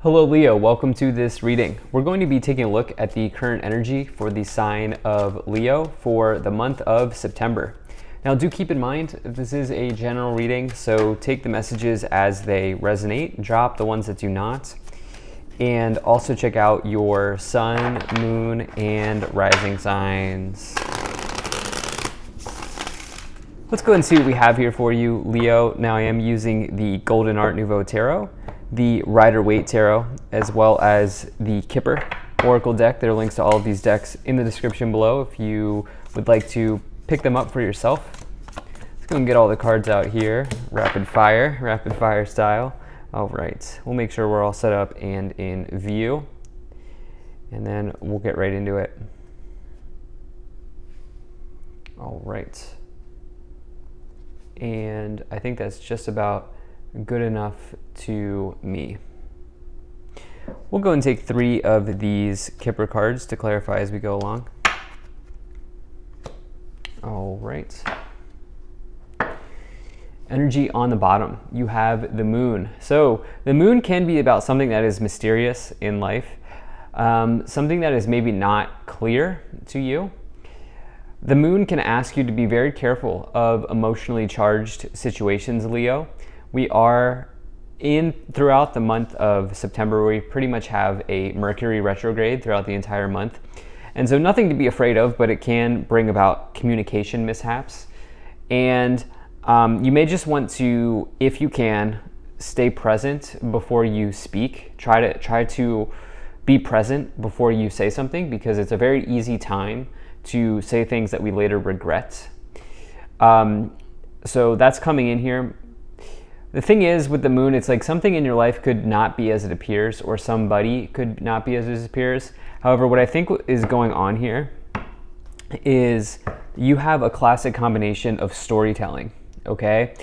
Hello Leo, welcome to this reading. We're going to be taking a look at the current energy for the sign of Leo for the month of September. Now do keep in mind, this is a general reading, so take the messages as they resonate, drop the ones that do not, and also check out your sun, moon, and rising signs. Let's go ahead and see what we have here for you, Leo. Now I am using the Golden Art Nouveau Tarot, the Rider-Waite Tarot, as well as the Kipper Oracle deck. There are links to all of these decks in the description below if you would like to pick them up for yourself. Let's go and get all the cards out here, rapid fire style. All right, we'll make sure we're all set up and in view, and then we'll get right into it. All right. And I think that's just about good enough to me. We'll go and take 3 of these Kipper cards to clarify as we go along. All right. Energy on the bottom, you have the moon. So the moon can be about something that is mysterious in life, something that is maybe not clear to you. The moon can ask you to be very careful of emotionally charged situations, Leo. We are throughout the month of September, we pretty much have a Mercury retrograde throughout the entire month. And so nothing to be afraid of, but it can bring about communication mishaps. And you may just want to, if you can, stay present before you speak. Try to be present before you say something, because it's a very easy time to say things that we later regret. So that's coming in here. The thing is with the moon, it's like something in your life could not be as it appears, or somebody could not be as it appears. However, what I think is going on here is you have a classic combination of storytelling, okay?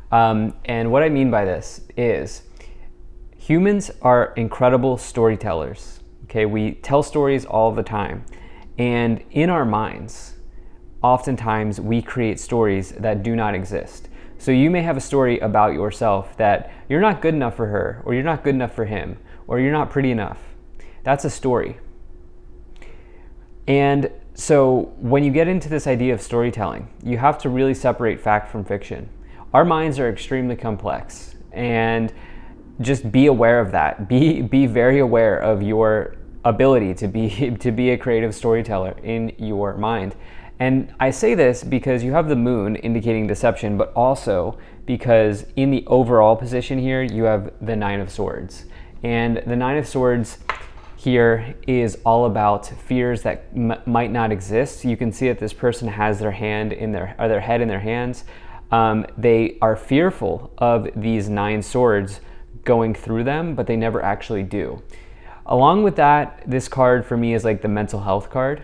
And what I mean by this is humans are incredible storytellers, okay? We tell stories all the time. And in our minds, oftentimes we create stories that do not exist. So you may have a story about yourself that you're not good enough for her, or you're not good enough for him, or you're not pretty enough. That's a story. And so when you get into this idea of storytelling, you have to really separate fact from fiction. Our minds are extremely complex, and just be aware of that. Be very aware of your ability to be a creative storyteller in your mind. And I say this because you have the moon indicating deception, but also because in the overall position here, you have the 9 of Swords. And the 9 of Swords here is all about fears that might not exist. You can see that this person has their head in their hands. They are fearful of these 9 swords going through them, but they never actually do. Along with that, this card for me is like the mental health card.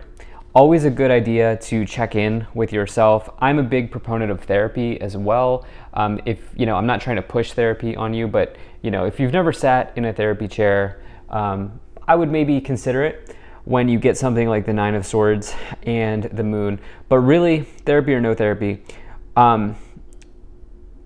Always a good idea to check in with yourself. I'm a big proponent of therapy as well. If I'm not trying to push therapy on you, but if you've never sat in a therapy chair, I would maybe consider it when you get something like the 9 of Swords and the moon. But really, therapy or no therapy, 9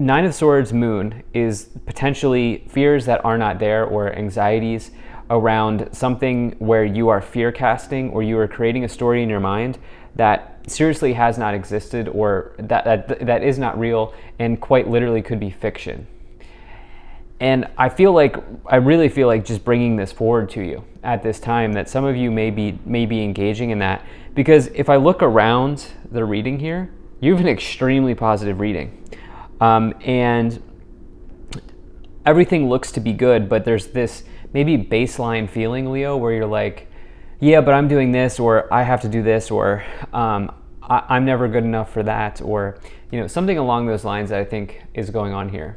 of Swords, moon is potentially fears that are not there, or anxieties around something where you are fear casting, or you are creating a story in your mind that seriously has not existed, or that is not real, and quite literally could be fiction. And I really feel like just bringing this forward to you at this time, that some of you may be engaging in that, because if I look around the reading here, you have an extremely positive reading, and everything looks to be good, but there's this maybe baseline feeling, Leo, where you're like, yeah, but I'm doing this, or I have to do this, or I'm never good enough for that, or something along those lines that I think is going on here.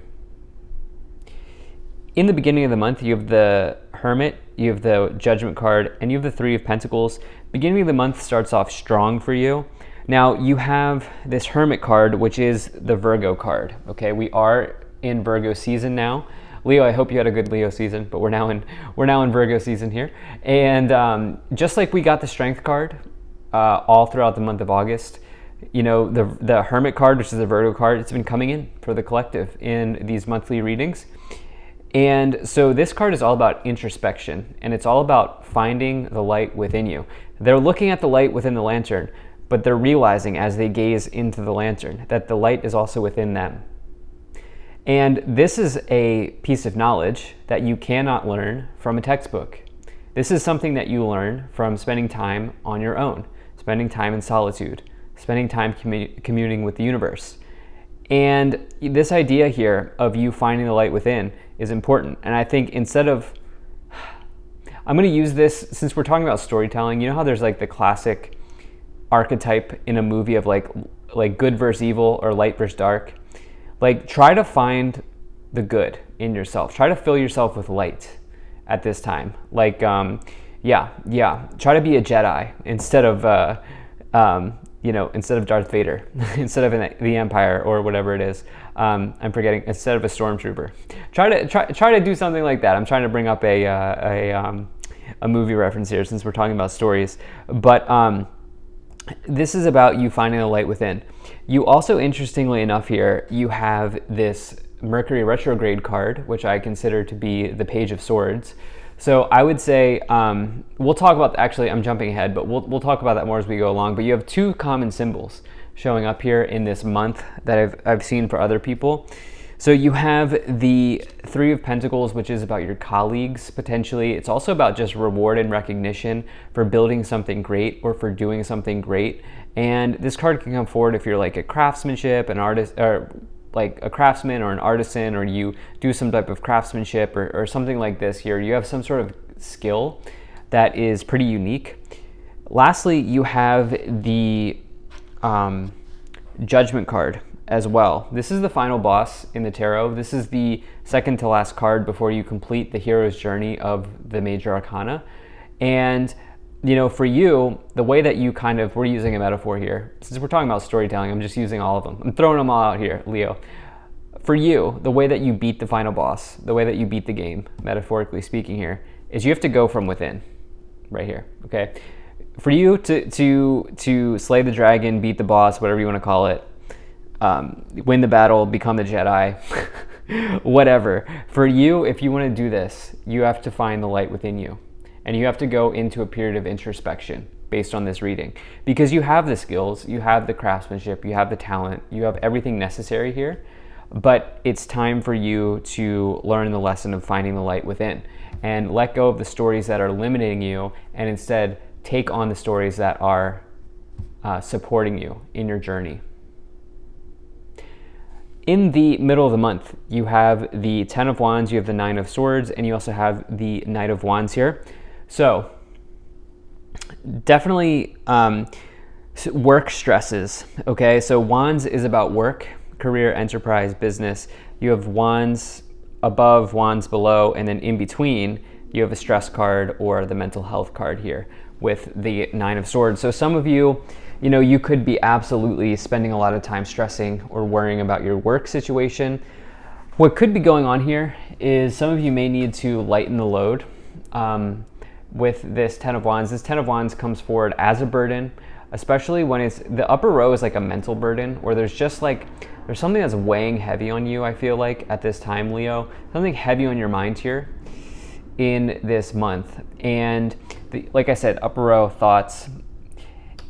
In the beginning of the month, you have the Hermit, you have the Judgment card, and you have the 3 of Pentacles. Beginning of the month starts off strong for you. Now you have this Hermit card, which is the Virgo card. Okay, we are in Virgo season now. Leo, I hope you had a good Leo season, but we're now in Virgo season here. And just like we got the Strength card all throughout the month of August, the Hermit card, which is the Virgo card, it's been coming in for the collective in these monthly readings. And so this card is all about introspection, and it's all about finding the light within you. They're looking at the light within the lantern, but they're realizing as they gaze into the lantern that the light is also within them. And this is a piece of knowledge that you cannot learn from a textbook. This is something that you learn from spending time on your own, spending time in solitude, spending time communing with the universe. And this idea here of you finding the light within is important. And I think I'm going to use this, since we're talking about storytelling, you know how there's like the classic archetype in a movie of like good versus evil or light versus dark? Like, try to find the good in yourself. Try to fill yourself with light at this time. Like, try to be a Jedi instead of Darth Vader, instead of the Empire or whatever it is. I'm forgetting. Instead of a stormtrooper, try to do something like that. I'm trying to bring up a movie reference here since we're talking about stories, but this is about you finding the light within. You also, interestingly enough, here you have this Mercury retrograde card, which I consider to be the Page of Swords. So I would say, we'll talk about, actually I'm jumping ahead, but we'll talk about that more as we go along. But you have two common symbols showing up here in this month that I've seen for other people. So you have the Three of Pentacles, which is about your colleagues, potentially. It's also about just reward and recognition for building something great or for doing something great. And this card can come forward if you're like a craftsmanship, an artist, or like a craftsman or an artisan, or you do some type of craftsmanship or something like this here. You have some sort of skill that is pretty unique. Lastly, you have the Judgment card as well. This is the final boss in the tarot. This is the second to last card before you complete the hero's journey of the major arcana. And for you, the way that you we're using a metaphor here. Since we're talking about storytelling, I'm just using all of them. I'm throwing them all out here, Leo. For you, the way that you beat the final boss, the way that you beat the game, metaphorically speaking here, is you have to go from within, right here, okay? For you to slay the dragon, beat the boss, whatever you want to call it, win the battle, become the Jedi, whatever. For you, if you want to do this, you have to find the light within you. And you have to go into a period of introspection based on this reading. Because you have the skills, you have the craftsmanship, you have the talent, you have everything necessary here. But it's time for you to learn the lesson of finding the light within. And let go of the stories that are limiting you, and instead take on the stories that are supporting you in your journey. In the middle of the month, you have the Ten of Wands, you have the Nine of Swords, and you also have the Knight of Wands here. So definitely work stresses, okay? So Wands is about work, career, enterprise, business. You have Wands above, Wands below, and then in between, you have a stress card or the mental health card here with the Nine of Swords. So some of you, you could be absolutely spending a lot of time stressing or worrying about your work situation. What could be going on here is some of you may need to lighten the load with this Ten of Wands. This Ten of Wands comes forward as a burden, especially when the upper row is like a mental burden, or there's something that's weighing heavy on you, I feel like, at this time, Leo. Something heavy on your mind here in this month. And like I said, upper row thoughts.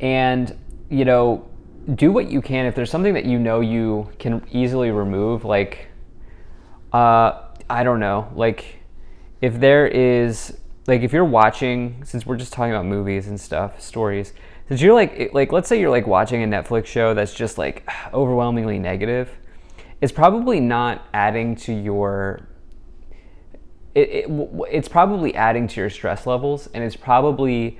And, do what you can. If there's something that you can easily remove, like, I don't know, like, if there is, like, if you're watching, since we're just talking about movies and stuff, stories, since you're like, let's say you're like watching a Netflix show that's just like overwhelmingly negative, it's probably not adding to your, it's probably adding to your stress levels, and it's probably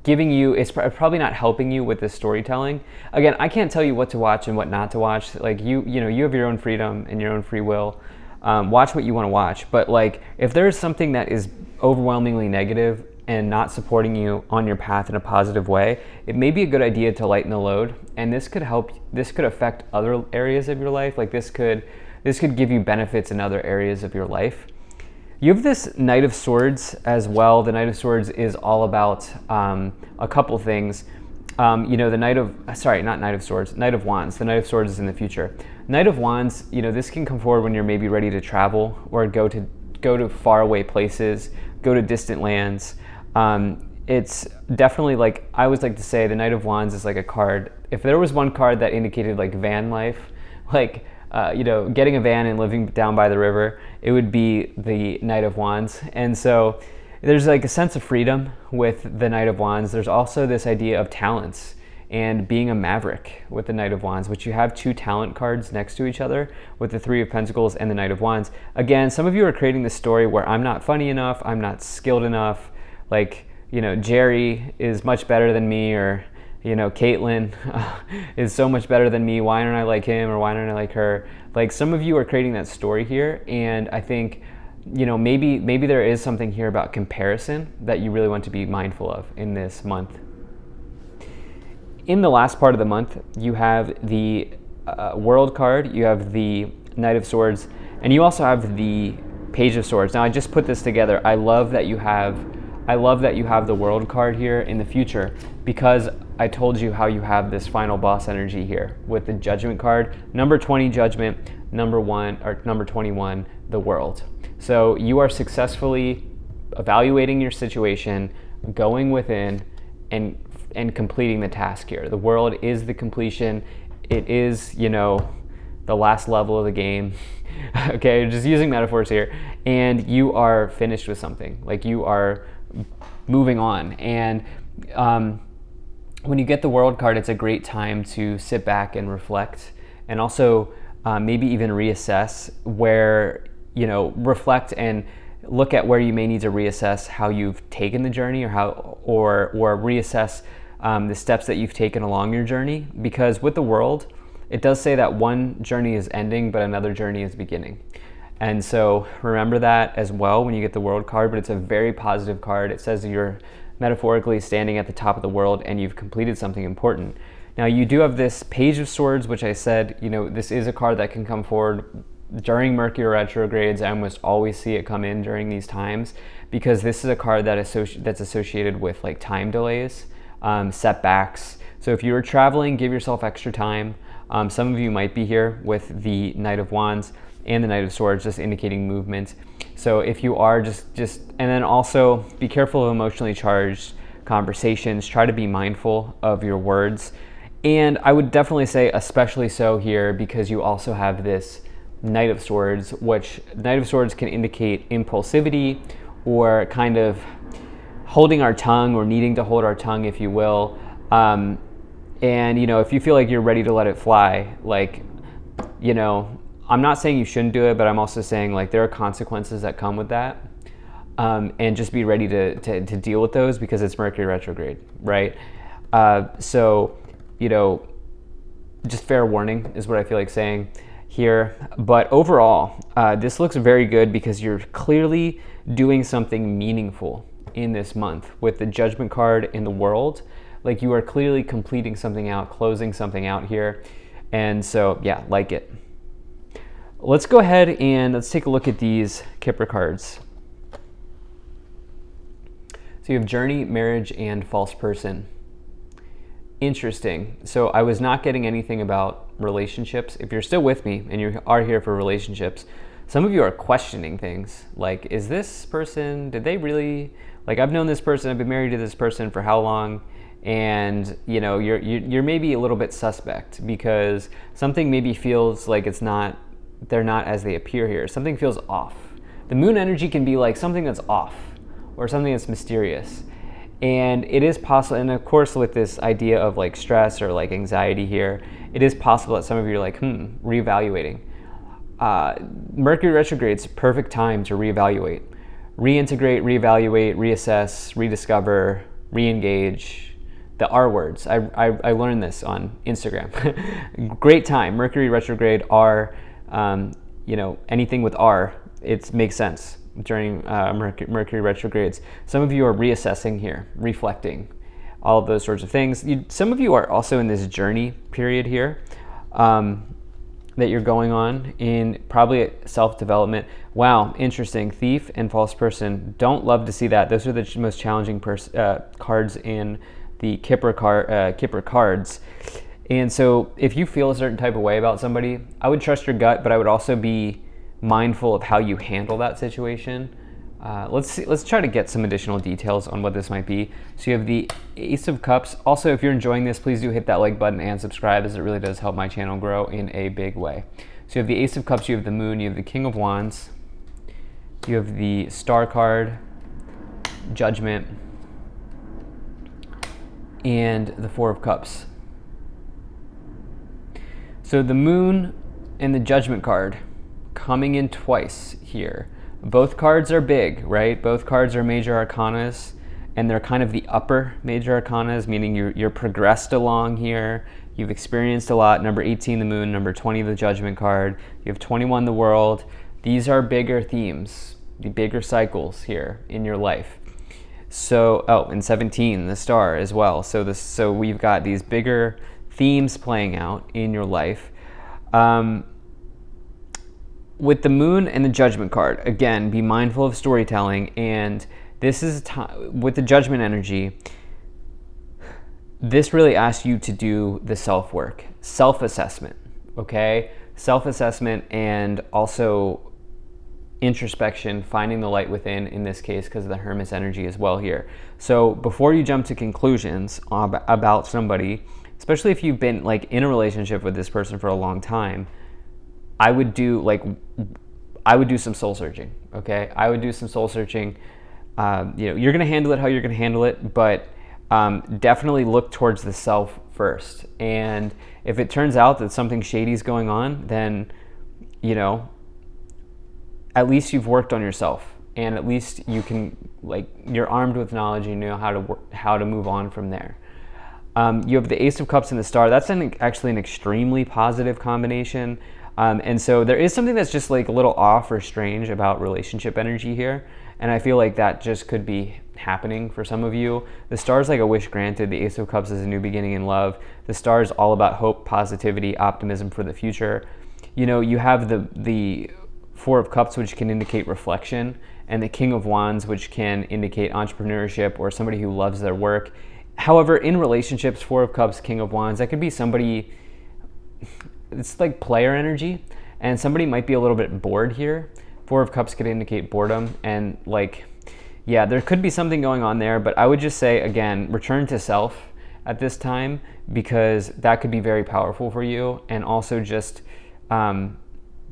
it's probably not helping you with this storytelling. Again, I can't tell you what to watch and what not to watch. Like, you have your own freedom and your own free will. Watch what you want to watch. But like, if there's something that is overwhelmingly negative and not supporting you on your path in a positive way, it may be a good idea to lighten the load. And this could affect other areas of your life. Like, this could give you benefits in other areas of your life. You have this Knight of Swords as well. The Knight of Swords is all about a couple things. The Knight of Wands. The Knight of Swords is in the future. Knight of Wands, this can come forward when you're maybe ready to travel or go to faraway places, go to distant lands. It's definitely, like, I always like to say the Knight of Wands is like a card. If there was one card that indicated like van life, like getting a van and living down by the river, it would be the Knight of Wands. And so there's like a sense of freedom with the Knight of Wands. There's also this idea of talents and being a maverick with the Knight of Wands, which you have two talent cards next to each other with the Three of Pentacles and the Knight of Wands. Again, some of you are creating this story where I'm not funny enough, I'm not skilled enough, like, Jerry is much better than me, or, Caitlin is so much better than me. Why don't I like him, or why don't I like her? Like, some of you are creating that story here, and I think, maybe there is something here about comparison that you really want to be mindful of in this month. In the last part of the month, you have the World card, you have the Knight of Swords, and you also have the Page of Swords. Now, I just put this together. I love that you have the World card here in the future, because I told you how you have this final boss energy here with the Judgment card, number 20 Judgment, number 21 the World. So you are successfully evaluating your situation, going within, and completing the task here. The World is the completion. It is, the last level of the game. Okay, just using metaphors here. And you are finished with something. Like, you are moving on. And when you get the World card, it's a great time to sit back and reflect, and also maybe even reassess where, reflect and look at where you may need to reassess how you've taken the journey, or reassess the steps that you've taken along your journey. Because with the World, it does say that one journey is ending, but another journey is beginning. And so remember that as well when you get the World card, but it's a very positive card. It says that you're metaphorically standing at the top of the world and you've completed something important. Now, you do have this Page of Swords, which I said, this is a card that can come forward during Mercury retrogrades. I almost always see it come in during these times, because this is a card that's associated with like time delays, setbacks. So if you're traveling, give yourself extra time. Some of you might be here with the Knight of Wands and the Knight of Swords, just indicating movement. So if you are and then also be careful of emotionally charged conversations. Try to be mindful of your words. And I would definitely say especially so here, because you also have this Knight of Swords, which Knight of Swords can indicate impulsivity, or kind of holding our tongue, or needing to hold our tongue, if you will. And, if you feel like you're ready to let it fly, like, I'm not saying you shouldn't do it, but I'm also saying, like, there are consequences that come with that. And just be ready to deal with those, because it's Mercury retrograde, right? So, just fair warning is what I feel like saying here. But overall, this looks very good, because you're clearly doing something meaningful in this month with the Judgment card in the World. Like, you are clearly completing something out, closing something out here. And so, yeah, like it. Let's go ahead and let's take a look at these Kipper cards. So you have Journey, Marriage, and False Person. Interesting. So I was not getting anything about relationships. If you're still with me and you are here for relationships, some of you are questioning things like, is this person, did they really, like, I've known this person, I've been married to this person for how long? And you're maybe a little bit suspect, because something maybe feels like they're not as they appear here. Something feels off. The moon energy can be like something that's off, or something that's mysterious. And it is possible, and of course with this idea of like stress or like anxiety here, it is possible that some of you are like, reevaluating. Mercury retrograde's perfect time to reevaluate. Reintegrate, reevaluate, reassess, rediscover, reengage. The R words. I learned this on Instagram. Great time. Mercury retrograde, R, anything with R, it makes sense during Mercury retrogrades. Some of you are reassessing here, reflecting, all of those sorts of things. Some of you are also in this journey period here that you're going on in, probably self-development. Wow, interesting. Thief and False Person. Don't love to see that. Those are the most challenging cards in the Kipper cards. And so if you feel a certain type of way about somebody, I would trust your gut, but I would also be mindful of how you handle that situation. Let's try to get some additional details on what this might be. So you have the Ace of Cups. Also, if you're enjoying this, please do hit that like button and subscribe, as it really does help my channel grow in a big way. So you have the Ace of Cups, you have the Moon, you have the King of Wands, you have the Star card, Judgment, and the Four of Cups. So the Moon and the Judgment card coming in twice here. Both cards are big, right? Both cards are major arcanas, and they're kind of the upper major arcanas, meaning you're progressed along here. You've experienced a lot. Number 18, the Moon. Number 20, the Judgment card. You have 21, the World. These are bigger themes, the bigger cycles here in your life. So, oh, and 17, the Star as well. So we've got these bigger themes playing out in your life. With the Moon and the Judgment card, again, be mindful of storytelling. And this is with the Judgment energy, this really asks you to do the self-work, self-assessment, okay? Self-assessment and also introspection, finding the light within, in this case, because of the Hermes energy as well here. So before you jump to conclusions about somebody, especially if you've been like in a relationship with this person for a long time, I would do some soul searching, okay? I would do some soul searching. You're gonna handle it how you're gonna handle it, but definitely look towards the self first. And if it turns out that something shady is going on, then, at least you've worked on yourself, and at least you can, you're armed with knowledge, and you know how to move on from there. You have the Ace of Cups and the Star. That's actually an extremely positive combination. And so there is something that's just like a little off or strange about relationship energy here. And I feel like that just could be happening for some of you. The Star is like a wish granted. The Ace of Cups is a new beginning in love. The Star is all about hope, positivity, optimism for the future. You have the Four of Cups, which can indicate reflection, and the King of Wands, which can indicate entrepreneurship or somebody who loves their work. However, in relationships, Four of Cups, King of Wands, that could be somebody, it's like player energy, and somebody might be a little bit bored here. Four of Cups could indicate boredom, and there could be something going on there, but I would just say, again, return to self at this time, because that could be very powerful for you. And also just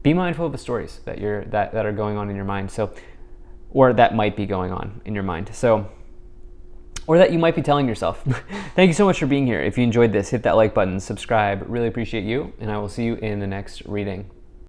be mindful of the stories that are going on in your mind, or that might be going on in your mind, or that you might be telling yourself. Thank you so much for being here. If you enjoyed this, hit that like button, subscribe. Really appreciate you, and I will see you in the next reading.